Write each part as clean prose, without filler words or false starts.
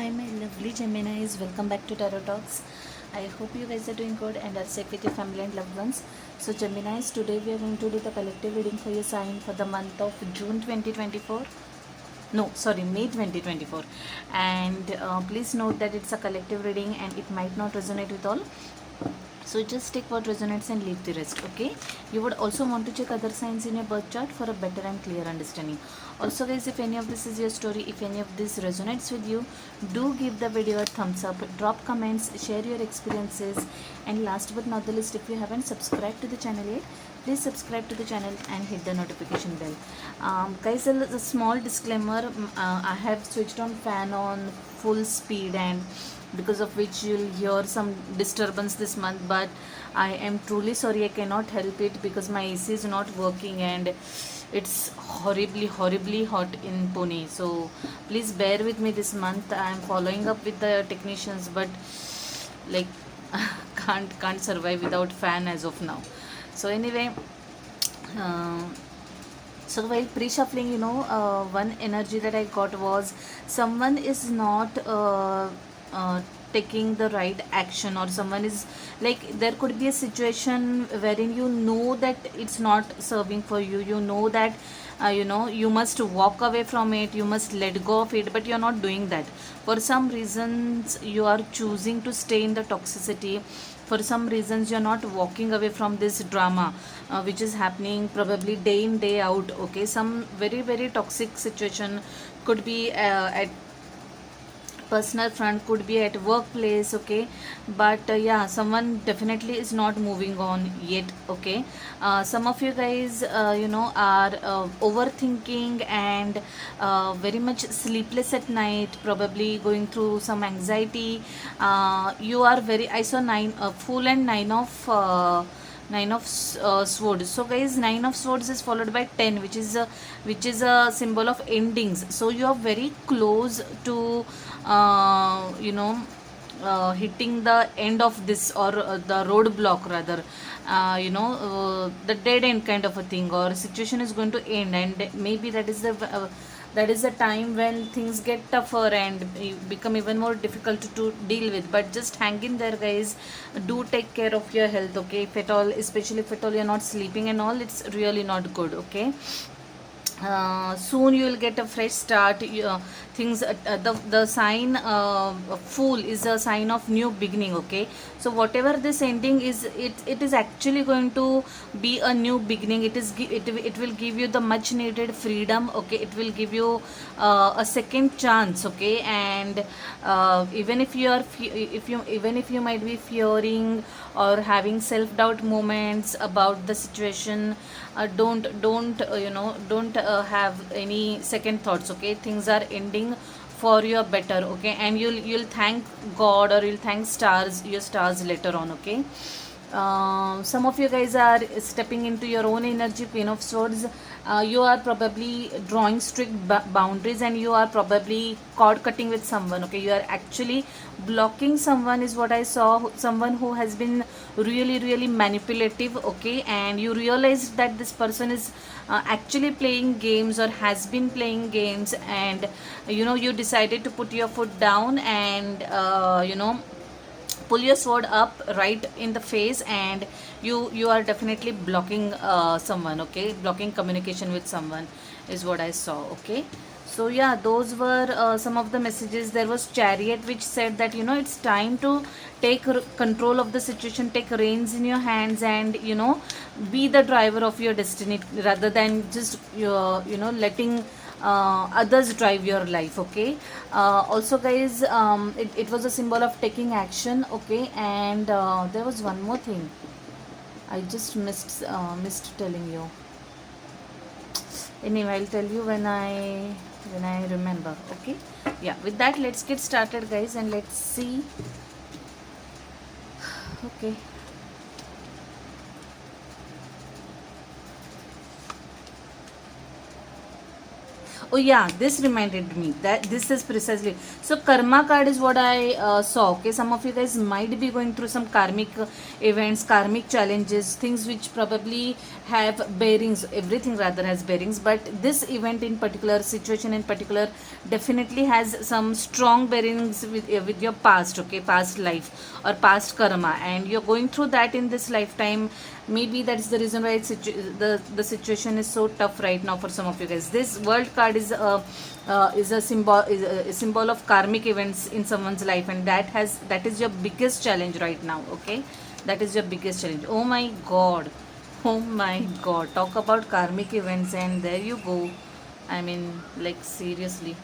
Hi, my lovely Geminis. Welcome back to Tarot Talks. I hope you guys are doing good and are safe with your family and loved ones. So, Geminis, today we are going to do the collective reading for your sign for the month of June 2024. No, sorry, May 2024. And please note that it's a collective reading and it might not resonate with all. So just take what resonates and leave the rest. Okay, you would also want to check other signs in your birth chart for a better and clear understanding. Also guys, if any of this is your story, if any of this resonates with you, do give the video a thumbs up, drop comments, share your experiences, and last but not the least, if you haven't subscribed to the channel yet, please subscribe to the channel and hit the notification bell. Guys, a small disclaimer, I have switched on fan on full speed, and because of which you'll hear some disturbance this month, but I am truly sorry, I cannot help it because my AC is not working and it's horribly hot in Pune. So please bear with me this month. I am following up with the technicians, but like can't survive without fan as of now. So anyway, uh, so while pre-shuffling, one energy that I got was someone is not taking the right action, or someone is like, there could be a situation wherein you know that it's not serving for you. You know that you must walk away from it, you must let go of it, but you're not doing that. For some reasons you are choosing to stay in the toxicity. For some reasons you're not walking away from this drama, which is happening probably day in day out. Okay, some very toxic situation could be at personal front, could be at workplace. Okay, but yeah, someone definitely is not moving on yet. Okay, some of you guys are overthinking and very much sleepless at night, probably going through some anxiety. You are very, I saw nine full and nine of swords. So guys, nine of swords is followed by 10, which is a symbol of endings. So you are very close to hitting the end of this, or the roadblock rather. The dead end kind of a thing, or situation is going to end, and maybe that is the time when things get tougher and become even more difficult to deal with. But just hang in there guys, do take care of your health. Okay, if at all, especially if at all you're not sleeping and all, it's really not good. Okay, soon you will get a fresh start. Things the sign fool is a sign of new beginning. Okay, so whatever this ending is, it is actually going to be a new beginning. It will give you the much needed freedom. Okay, it will give you a second chance. Okay, and even if you are even if you might be fearing or having self doubt moments about the situation, don't have any second thoughts. Okay, things are ending for your better. Okay, and you'll thank God, or you'll thank your stars later on. Okay, some of you guys are stepping into your own energy, Queen of Swords. You are probably drawing strict boundaries, and you are probably cord cutting with someone. Okay, you are actually blocking someone, is what I saw. Someone who has been really manipulative. Okay, and you realize that this person is actually playing games, or has been playing games, and you decided to put your foot down and pull your sword up right in the face, and you are definitely blocking someone. Okay, blocking communication with someone is what I saw. Okay, so yeah, those were some of the messages. There was Chariot, which said that it's time to take control of the situation, take reins in your hands, and be the driver of your destiny, rather than just letting others drive your life. Okay, also guys, it was a symbol of taking action. Okay, and there was one more thing I just missed telling you. Anyway, I'll tell you when I remember. Okay, yeah, with that, let's get started guys, and let's see. Okay, Oh yeah, this reminded me that this is precisely. So karma card is what I saw. Okay, some of you guys might be going through some karmic events, karmic challenges, things which probably have bearings. Everything rather has bearings, but this event in particular, situation in particular, definitely has some strong bearings with your past. Okay, past life or past karma, and you're going through that in this lifetime. Maybe that's the reason why the situation is so tough right now for some of you guys. This world card is a symbol of karmic events in someone's life, and that is your biggest challenge right now. Okay, that is your biggest challenge. Oh my god, oh my god, talk about karmic events, and there you go. I mean, like, seriously.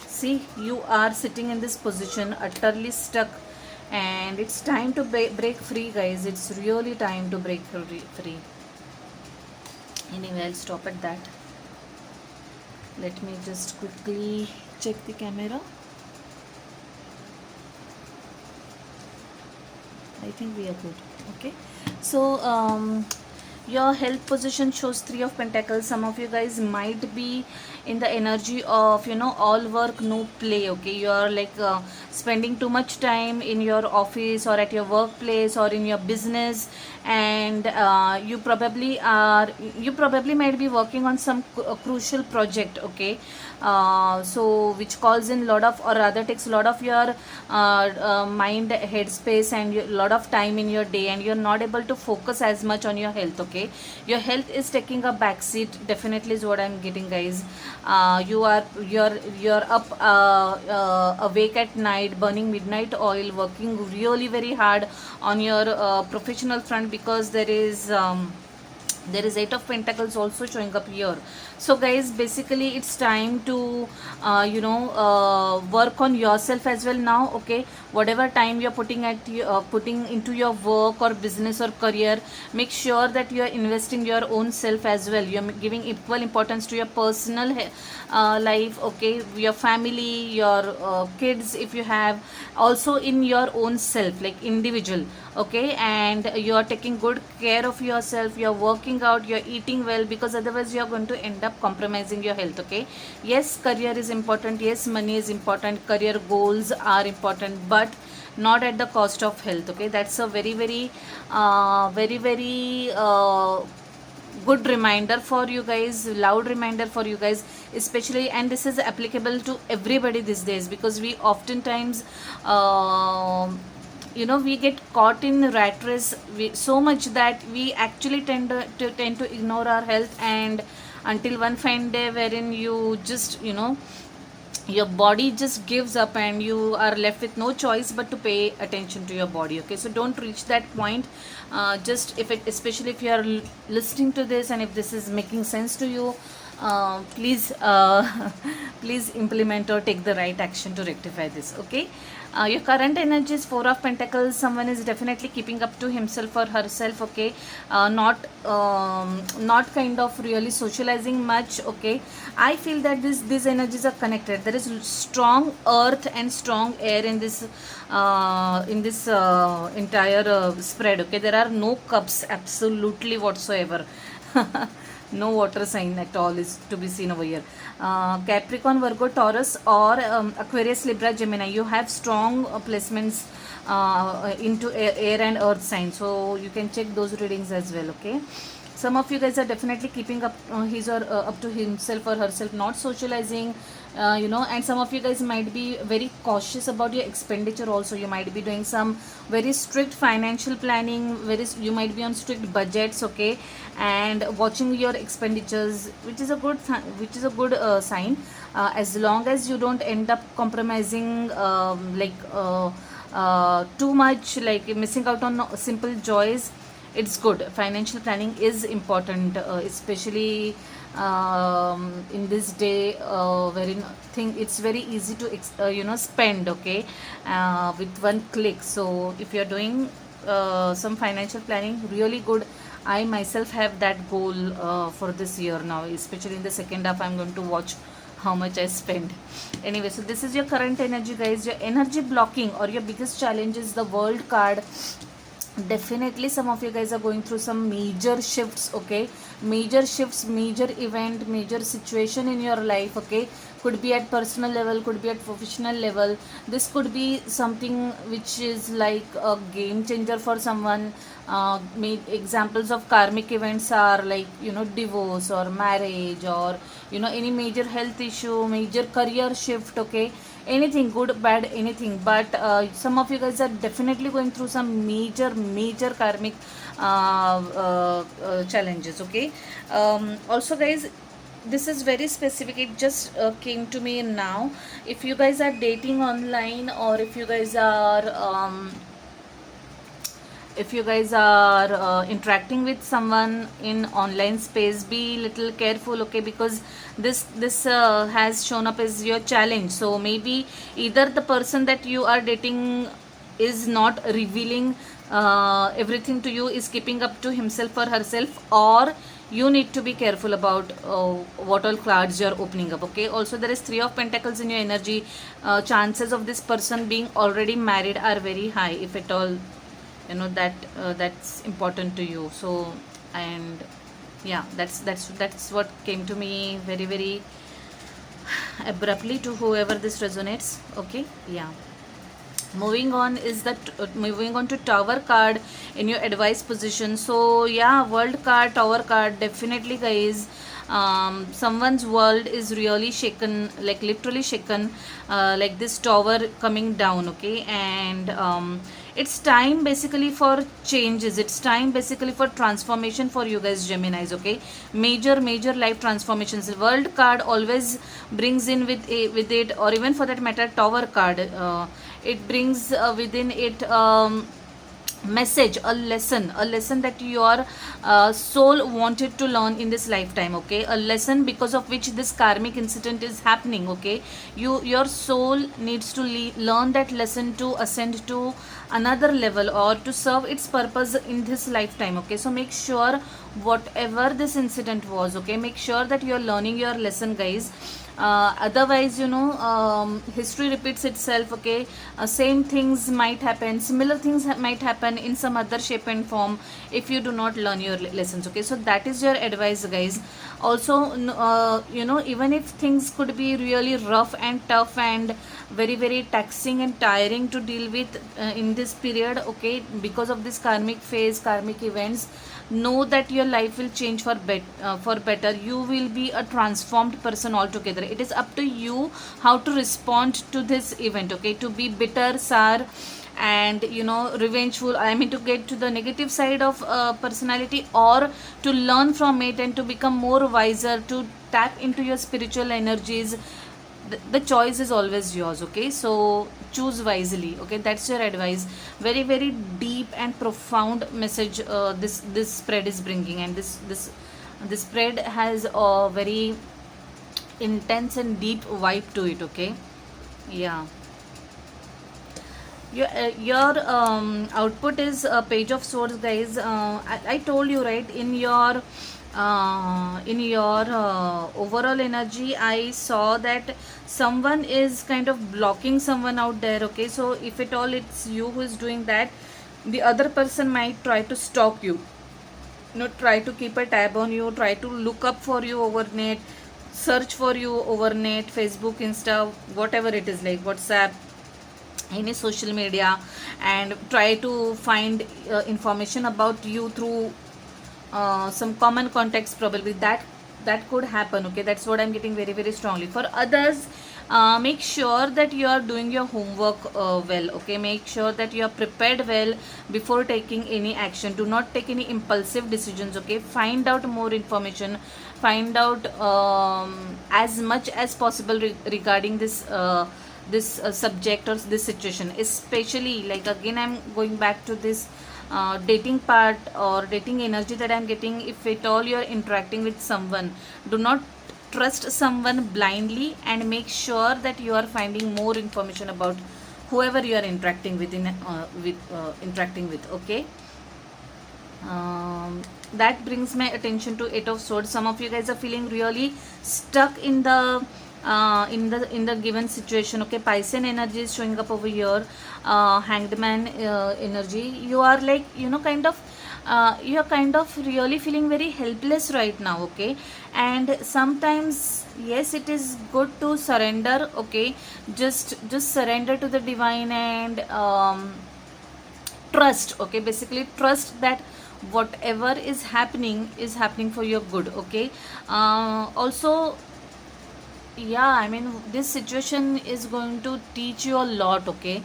See, you are sitting in this position, utterly stuck, and it's time to break free, guys. It's really time to break free. Anyway, I'll stop at that. Let me just quickly check the camera. I think we are good. Okay, so your health position shows 3 of Pentacles. Some of you guys might be in the energy of, all work no play. Okay, you are like spending too much time in your office or at your workplace or in your business, and you probably might be working on some crucial project. Okay, so which calls in lot of, or rather takes a lot of your mind headspace and a lot of time in your day, and you're not able to focus as much on your health. Okay, your health is taking a backseat, definitely, is what I'm getting, guys. You're up awake at night, burning midnight oil, working really very hard on your professional front, because there is 8 of Pentacles also showing up here. So guys, basically it's time to work on yourself as well now. Okay, whatever time you're putting into your work or business or career, make sure that you're investing your own self as well. You're giving equal importance to your personal life. Okay, your family, your kids, if you have, also in your own self, like individual. Okay, and you're taking good care of yourself, you're working out, you're eating well, because otherwise you're going to end up compromising your health. Okay, yes, career is important, yes, money is important, career goals are important, but not at the cost of health. Okay, that's a very very good reminder for you guys, loud reminder for you guys, especially, and this is applicable to everybody these days, because we oftentimes we get caught in rat race so much that we actually tend to ignore our health, and until one fine day wherein you just your body just gives up and you are left with no choice but to pay attention to your body. Okay, so don't reach that point. Just if it, especially if you are listening to this, and if this is making sense to you, please please implement or take the right action to rectify this. Okay, your current energy is 4 of Pentacles. Someone is definitely keeping up to himself or herself. Okay, not kind of really socializing much. Okay, I feel that these energies are connected. There is strong earth and strong air in this entire spread. Okay, there are no cups absolutely whatsoever. No water sign at all is to be seen over here. Capricorn, Virgo, Taurus, or Aquarius, Libra, Gemini. You have strong placements into air and earth signs, so you can check those readings as well. Okay, some of you guys are definitely keeping up his or up to himself or herself, not socializing. And some of you guys might be very cautious about your expenditure also. You might be doing some very strict financial planning, you might be on strict budgets. Okay, and watching your expenditures, which is a good sign, as long as you don't end up compromising too much, like missing out on simple joys. It's good. Financial planning is important, especially in this day, wherein it's very easy to spend. Okay, with one click. So if you're doing some financial planning, really good. I myself have that goal for this year now, especially in the second half. I'm going to watch how much I spend. Anyway, so this is your current energy, guys. Your energy blocking or your biggest challenge is the World card. definitely some of you guys are going through some major shifts, okay? Major shifts, major event, major situation in your life, okay? Could be at personal level, could be at professional level. This could be something which is like a game changer for someone. Examples of karmic events are like, you know, divorce or marriage, or you know, any major health issue, major career shift, okay? Anything good, bad, anything. But some of you guys are definitely going through some major karmic challenges, okay? Also guys, this is very specific, it just came to me now. If you guys are dating online, or if you guys are interacting with someone in online space, be little careful, okay? Because this has shown up as your challenge. So maybe either the person that you are dating is not revealing everything to you, is keeping up to himself or herself, or you need to be careful about what all cards you're opening up, okay? Also, there is Three of Pentacles in your energy. Chances of this person being already married are very high, if at all, you know, that's important to you. So, and yeah, that's what came to me very abruptly, to whoever this resonates, okay? Yeah. Moving on to Tower card in your advice position. So yeah, World card, Tower card, definitely guys, someone's world is really shaken, like literally shaken, like this tower coming down, okay? And it's time basically for changes, it's time basically for transformation for you guys, Geminis, okay? Major life transformations. The World card always brings in with it, or even for that matter, Tower card, it brings within it message, a lesson that your soul wanted to learn in this lifetime, okay? A lesson because of which this karmic incident is happening, okay? Your soul needs to learn that lesson to ascend to another level, or to serve its purpose in this lifetime, okay? So make sure whatever this incident was, okay, make sure that you're learning your lesson, guys. Otherwise, you know, history repeats itself, okay? Same things might happen, similar things might happen in some other shape and form if you do not learn your lessons, okay? So that is your advice, guys. Also, you know, even if things could be really rough and tough and very taxing and tiring to deal with in this period, okay, because of this karmic phase, karmic events, know that your life will change for better. You will be a transformed person altogether. It is up to you how to respond to this event, okay? To be bitter, sour, and you know, revengeful, I mean to get to the negative side of personality, or to learn from it and to become more wiser, to tap into your spiritual energies. The choice is always yours, okay? So choose wisely, okay? That's your advice. Very deep and profound message this spread is bringing, and this spread has a very intense and deep vibe to it, okay? Yeah. Your output is a Page of Swords, guys. I told you, right, in your overall energy, I saw that someone is kind of blocking someone out there, okay? So if at all it's you who is doing that, the other person might try to stalk you, you know, try to keep a tab on you, try to look up for you over net, search for you over net, Facebook, Insta, whatever it is, like WhatsApp, any social media, and try to find information about you through some common context. Probably that could happen, okay? That's what I'm getting very strongly. For others, make sure that you are doing your homework well, okay? Make sure that you are prepared well before taking any action. Do not take any impulsive decisions, okay? Find out more information, find out as much as possible regarding this subject or this situation, especially, like, again I'm going back to this dating part or dating energy that I'm getting. If at all you're interacting with someone, do not trust someone blindly, and make sure that you are finding more information about whoever you are interacting with interacting with, okay? That brings my attention to Eight of Swords. Some of you guys are feeling really stuck in the in the given situation. Okay, Piscean energy is showing up over here. Hanged man energy. You are like, you are kind of really feeling very helpless right now. Okay, and sometimes, yes, it is good to surrender. Okay, just surrender to the divine and trust. Okay, basically trust that whatever is happening for your good. Okay, also, yeah, I mean, this situation is going to teach you a lot. Okay,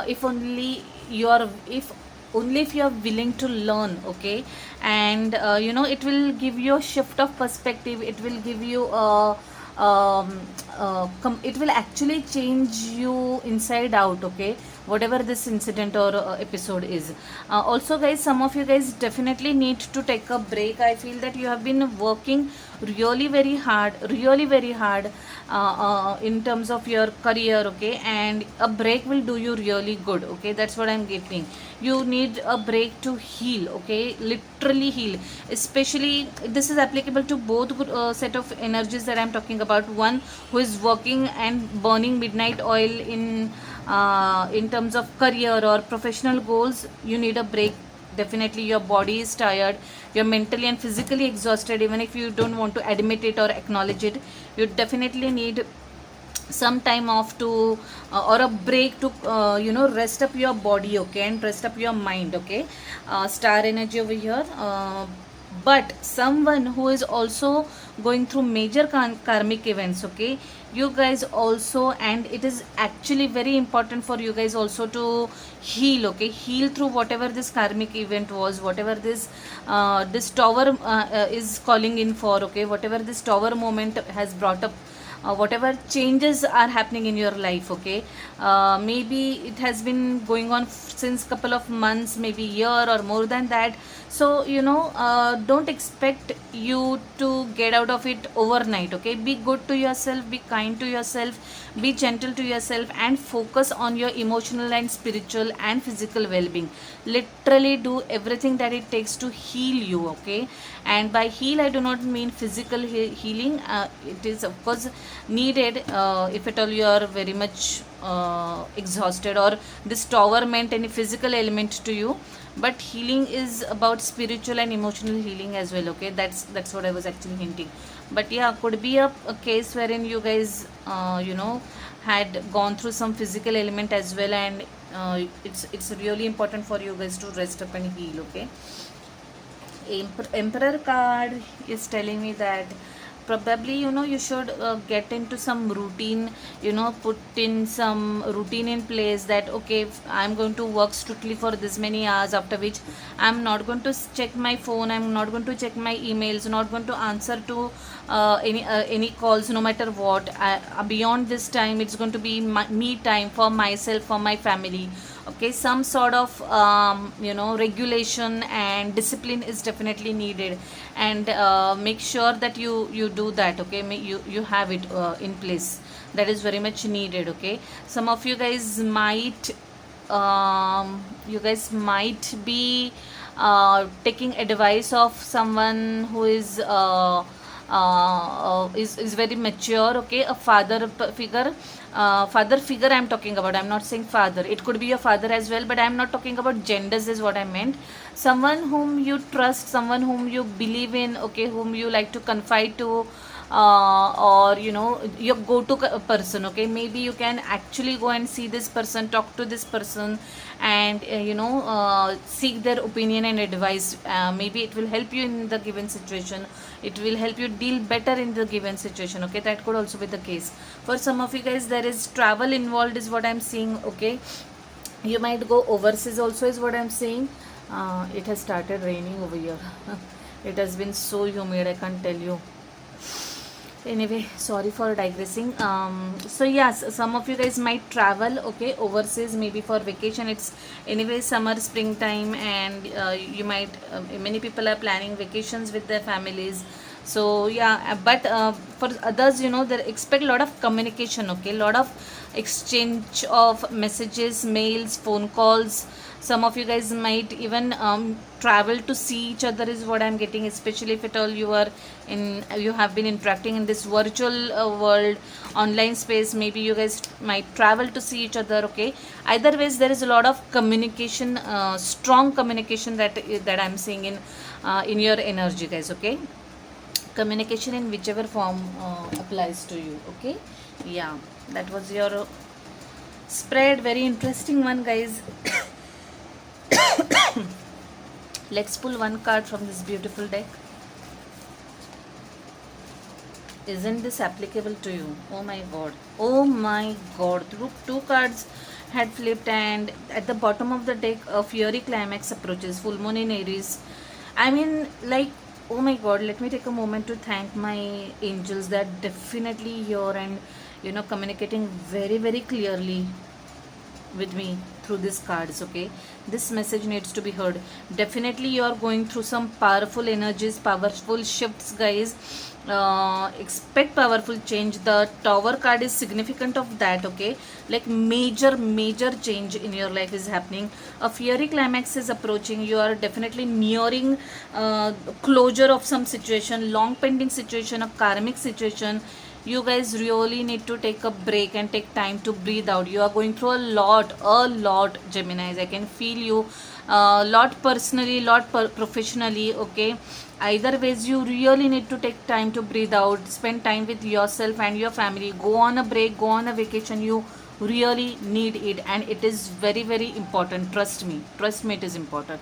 if only you are if only if you are willing to learn. Okay, and it will give you a shift of perspective. It will give you a it will actually change you inside out. Okay, whatever this incident or episode is. Also, guys, some of you guys definitely need to take a break. I feel that you have been working really very hard in terms of your career. Okay, and a break will do you really good. Okay, that's what I'm getting. You need a break to heal. Okay, literally heal. Especially this is applicable to both set of energies that I'm talking about. One who is working and burning midnight oil in terms of career or professional goals. You need a break. Definitely your body is tired, you're mentally and physically exhausted. Even if you don't want to admit it or acknowledge it, you definitely need some time off to or a break to rest up your body. Okay, and rest up your mind. Okay, star energy over here. But someone who is also going through major karmic events. Okay, you guys also, and it is actually very important for you guys also to heal. Okay, heal through whatever this karmic event was, whatever this tower is calling in for. Okay, whatever this tower moment has brought up, whatever changes are happening in your life. Okay, maybe it has been going on since couple of months, maybe year or more than that. So don't expect you to get out of it overnight. Okay, be good to yourself, be kind to yourself, be gentle to yourself, and focus on your emotional and spiritual and physical well-being. Literally do everything that it takes to heal you. Okay, and by heal I do not mean physical healing. It is of course needed if at all you are very much exhausted, or this tower meant any physical element to you. But healing is about spiritual and emotional healing as well. Okay, that's what I was actually hinting. But yeah, could be a case wherein you guys had gone through some physical element as well, and it's really important for you guys to rest up and heal. Okay, Emperor card is telling me that probably you should get into some routine, put in some routine in place, that okay, if I'm going to work strictly for this many hours, after which I'm not going to check my phone, I'm not going to check my emails, not going to answer to any calls, no matter what. Beyond this time, it's going to be me time for myself, for my family. Okay, some sort of regulation and discipline is definitely needed, and make sure that you do that. Okay, you have it in place. That is very much needed. Okay, some of you guys might be taking advice of someone who is very mature. Okay, a father figure I'm talking about. I'm not saying father, it could be your father as well, but I'm not talking about genders is what I meant. Someone whom you trust, someone whom you believe in. Okay, whom you like to confide to, or your go-to person. Okay, maybe you can actually go and see this person, talk to this person, and seek their opinion and advice. Maybe it will help you in the given situation, it will help you deal better in the given situation. Okay, that could also be the case. For some of you guys, there is travel involved is what I'm seeing. Okay, you might go overseas also is what I'm saying. It has started raining over here. It has been so humid, I can't tell you. Anyway, sorry for digressing. So yes, some of you guys might travel. Okay, overseas, maybe for vacation. It's anyway summer, springtime, and you might many people are planning vacations with their families. So yeah, but for others, they expect a lot of communication. Okay, a lot of exchange of messages, mails, phone calls. Some of you guys might even travel to see each other, is what I'm getting, especially if at all you have been interacting in this virtual world, online space. Maybe you guys might travel to see each other. Okay, either ways there is a lot of communication, strong communication that I'm seeing in your energy, guys. Okay, communication in whichever form applies to you. Okay, yeah, that was your spread. Very interesting one, guys. Let's pull one card from this beautiful deck. Isn't this applicable to you? Oh my god, oh my god. Two cards had flipped, and at the bottom of the deck a fiery climax approaches, full moon in Aries. I mean, like, oh my god, let me take a moment to thank my angels. That definitely here, and communicating very very clearly with me through these cards. Okay, this message needs to be heard. Definitely you are going through some powerful energies, powerful shifts, guys. Expect powerful change. The Tower card is significant of that. Okay, like major change in your life is happening. A fiery climax is approaching. You are definitely nearing closure of some situation, long pending situation, a karmic situation. You guys really need to take a break and take time to breathe out. You are going through a lot, Geminis. I can feel you, lot personally, lot professionally. Okay, either ways you really need to take time to breathe out, spend time with yourself and your family, go on a break, go on a vacation. You really need it, and it is very very important. Trust me, it is important.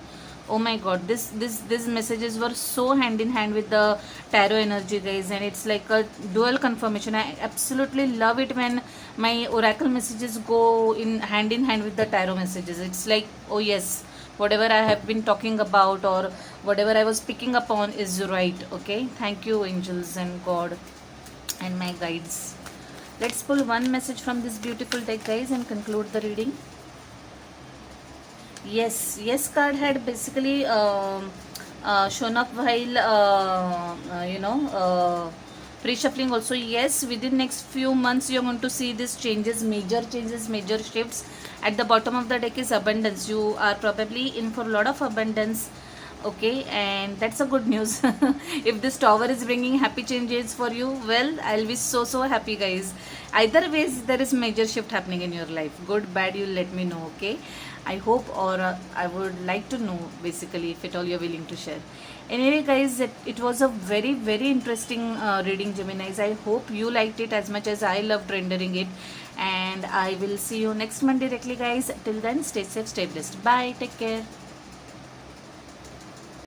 Oh my god, this messages were so hand in hand with the tarot energy, guys, and it's like a dual confirmation. I absolutely love it when my oracle messages go in hand with the tarot messages. It's like, oh yes, whatever I have been talking about or whatever I was picking up on is right. Okay, thank you angels and god and my guides. Let's pull one message from this beautiful deck, guys, and conclude the reading. Yes card had basically shown up while pre-shuffling also. Yes, within next few months you're going to see these changes, major shifts. At the bottom of the deck is abundance. You are probably in for a lot of abundance. Okay, and that's a good news. If this Tower is bringing happy changes for you, well, I'll be so happy, guys. Either ways there is major shift happening in your life, good bad, you let me know. Okay, I hope, or I would like to know basically, if at all you're willing to share. Anyway, guys, it was a very very interesting reading, Geminis. I hope you liked it as much as I loved rendering it, and I will see you next Monday directly, guys. Till then, stay safe, stay blessed. Bye, take care.